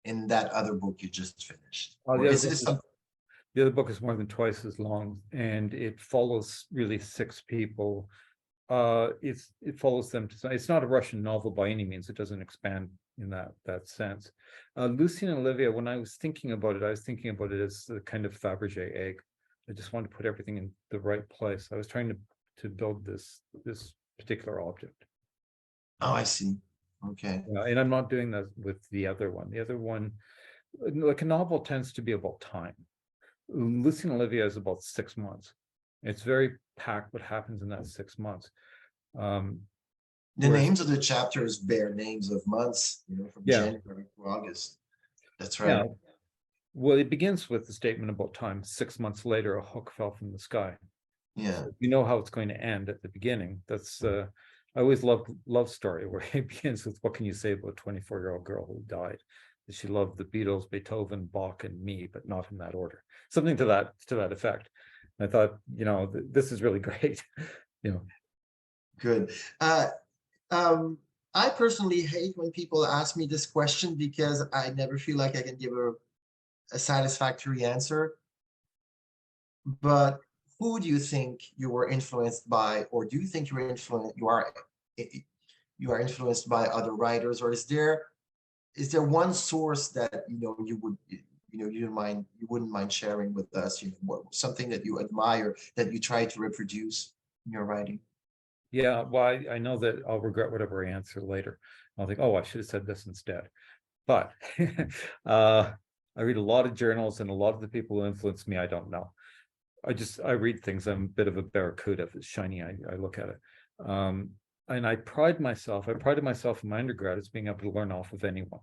in that other book you just finished? Oh, Or is this some? the other book is more than twice as long, and it follows really 6 people. It follows them to. It's not a Russian novel by any means. It doesn't expand in that sense. Lucien and Olivia, when I was thinking about it, I was thinking about it as a kind of Fabergé egg. I just wanted to put everything in the right place. I was trying to build this particular object. Oh, I see. Okay. And I'm not doing that with the other one. The other one, like a novel, tends to be about time. Lucien Olivia is about 6 months. It's very packed what happens in that 6 months. The Whereas- names of the chapters bear names of months, from Yeah. January to August. That's right. Yeah. Well, it begins with the statement about time. 6 months later, a hook fell from the sky. Yeah. So you know how it's going to end at the beginning. That's I always loved love story where it begins with, what can you say about a 24-year-old girl who died? That she loved the Beatles, Beethoven, Bach, and me, but not in that order. Something to that effect. And I thought, this is really great. Good. I personally hate when people ask me this question because I never feel like I can give a satisfactory answer. But who do you think you were influenced by, or do you think you are influenced by other writers, or is there one source that you wouldn't mind sharing with us, something that you admire that you try to reproduce in your writing? Yeah, well, I know that I'll regret whatever I answer later. I'll think, oh, I should have said this instead. But I read a lot of journals, and a lot of the people who influence me, I don't know. I read things. I'm a bit of a barracuda. If it's shiny, I look at it. And I prided myself in my undergrad as being able to learn off of anyone.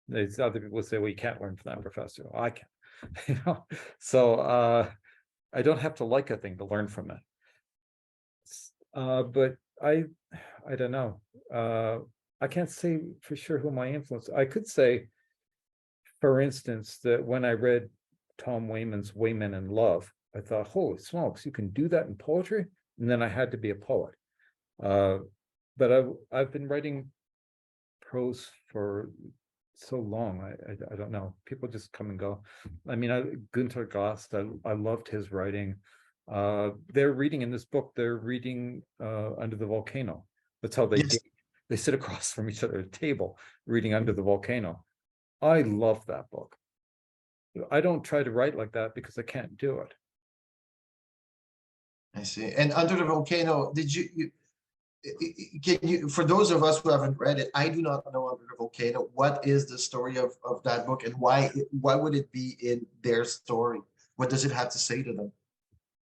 There's other people say, well, you can't learn from that professor. Well, I can. So I don't have to like a thing to learn from it. But I don't know. I can't say for sure who my influence. I could say, for instance, that when I read Tom Wayman's Wayman in Love, I thought, holy smokes, you can do that in poetry? And then I had to be a poet. But I've been writing prose for so long. I don't know. People just come and go. I mean, Günter Gast, I loved his writing. They're reading in this book, they're reading Under the Volcano. That's how they Yes. they sit across from each other at a table reading Under the Volcano. I love that book. I don't try to write like that because I can't do it. I see. And Under the Volcano, can you, for those of us who haven't read it, I do not know Under the Volcano. What is the story of that book, and why would it be in their story? What does it have to say to them?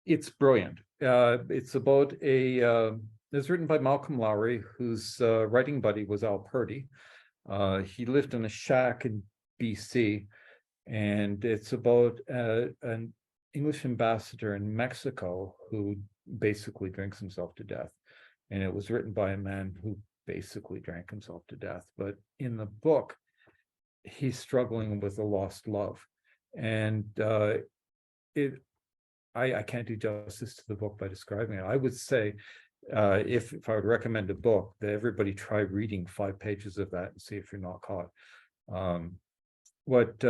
It's brilliant. It's about it's written by Malcolm Lowry, whose writing buddy was Al Purdy. He lived in a shack in BC, and it's about an English ambassador in Mexico who basically drinks himself to death. And it was written by a man who basically drank himself to death. But in the book, he's struggling with a lost love. And I can't do justice to the book by describing it. I would say, if I would recommend a book, that everybody try reading 5 pages of that and see if you're not caught. What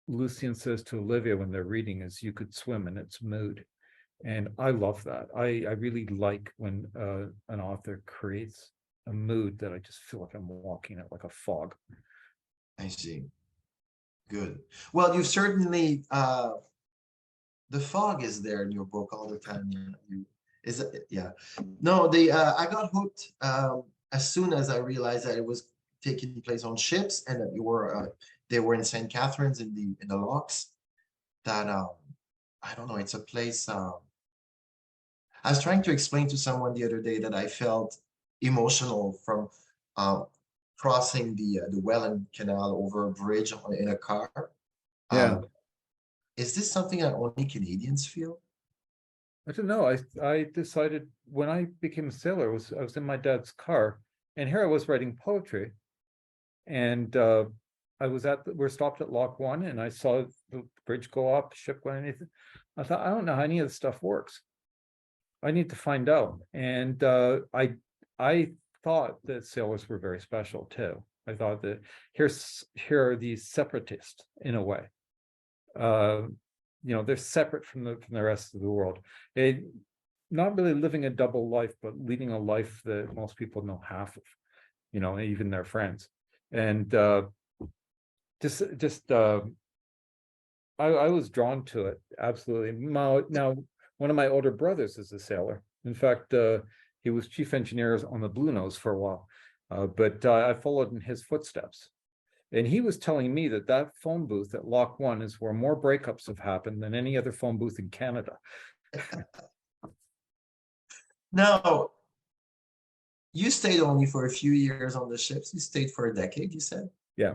Lucien says to Olivia when they're reading is, you could swim in its mood. And I love that. I really like when an author creates a mood that I just feel like I'm walking it like a fog. I see. Good. Well, you've certainly the fog is there in your book all the time. Yeah. No, I got hooked as soon as I realized that it was taking place on ships, and that they were in St. Catharines in the locks. That I don't know, it's a place. I was trying to explain to someone the other day that I felt emotional from crossing the Welland Canal over a bridge in a car. Yeah. Is this something that only Canadians feel? I don't know. I decided when I became a sailor, I was in my dad's car, and here I was writing poetry, and we're stopped at Lock 1, and I saw the bridge go up, ship going, anything. I thought, I don't know how any of this stuff works. I need to find out. And I thought that sailors were very special too. I thought that here are these separatists in a way. They're separate from the rest of the world. Not really living a double life, but leading a life that most people know half of, even their friends. And I was drawn to it, absolutely. Now, one of my older brothers is a sailor. In fact, he was chief engineer on the Blue Nose for a while, but I followed in his footsteps. And he was telling me that phone booth at Lock 1 is where more breakups have happened than any other phone booth in Canada. Now, you stayed only for a few years on the ships. You stayed for a decade, you said? Yeah.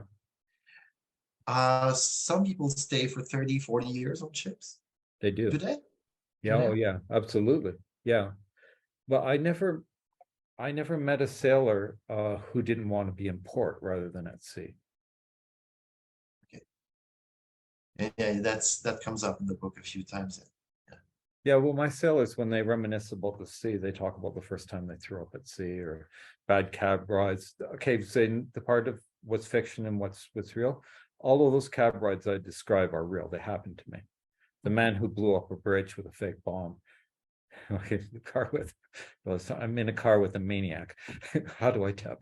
Some people stay for 30, 40 years on ships. They do. Do they? Yeah, oh yeah, absolutely. Yeah. But I never met a sailor who didn't want to be in port rather than at sea. Okay. And yeah, that comes up in the book a few times. Yeah, well, my sailors, when they reminisce about the sea, they talk about the first time they threw up at sea or bad cab rides. Okay, saying the part of what's fiction and what's real. All of those cab rides I describe are real. They happened to me. The man who blew up a bridge with a fake bomb. Okay, I'm in a car with a maniac. How do I tell?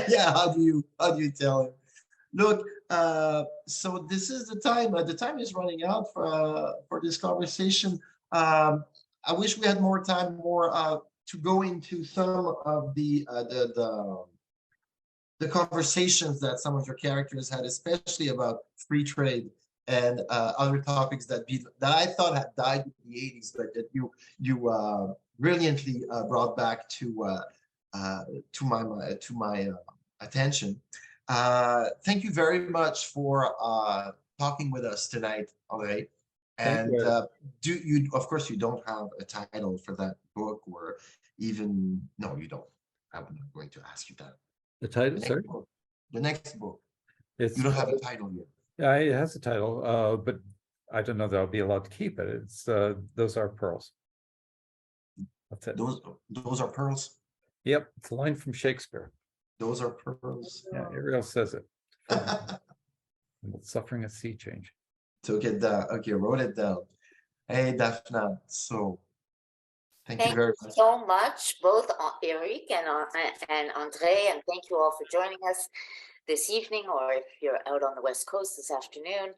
Yeah, how do you tell him? Look, so this is the time. The time is running out for this conversation. I wish we had more time, to go into some of the conversations that some of your characters had, especially about free trade and other topics that I thought had died in the 80s, but that you brilliantly brought back to my attention. Thank you very much for talking with us tonight, André. And of course, you don't have a title for that book, or even, no, you don't. I'm not going to ask you that. The title, sorry? The next book. You don't have a title yet. Yeah, it has a title, but I don't know that I'll be allowed to keep it. It's Those Are Pearls. That's it. Those are pearls? Yep, it's a line from Shakespeare. Those are pearls. Yeah, Ariel says it. Suffering a sea change. Took it down. Okay, wrote it down. Hey, Daphne. So thank you very much. So much, both Eric and André, and thank you all for joining us this evening, or if you're out on the West Coast this afternoon.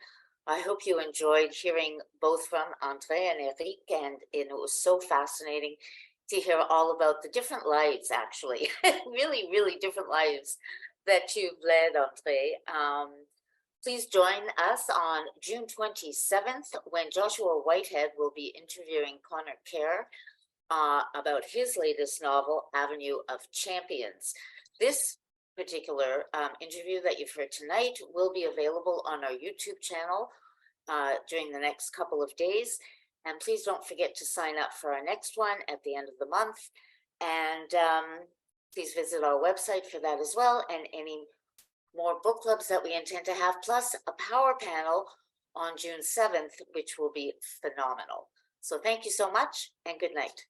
I hope you enjoyed hearing both from André and Eric, and it was so fascinating to hear all about the different lives, actually, really, really different lives that you've led, André. Please join us on June 27th, when Joshua Whitehead will be interviewing Connor Kerr about his latest novel, Avenue of Champions. This particular interview that you've heard tonight will be available on our YouTube channel during the next couple of days. And please don't forget to sign up for our next one at the end of the month. And please visit our website for that as well, and any more book clubs that we intend to have, plus a power panel on June 7th, which will be phenomenal. So thank you so much, and good night.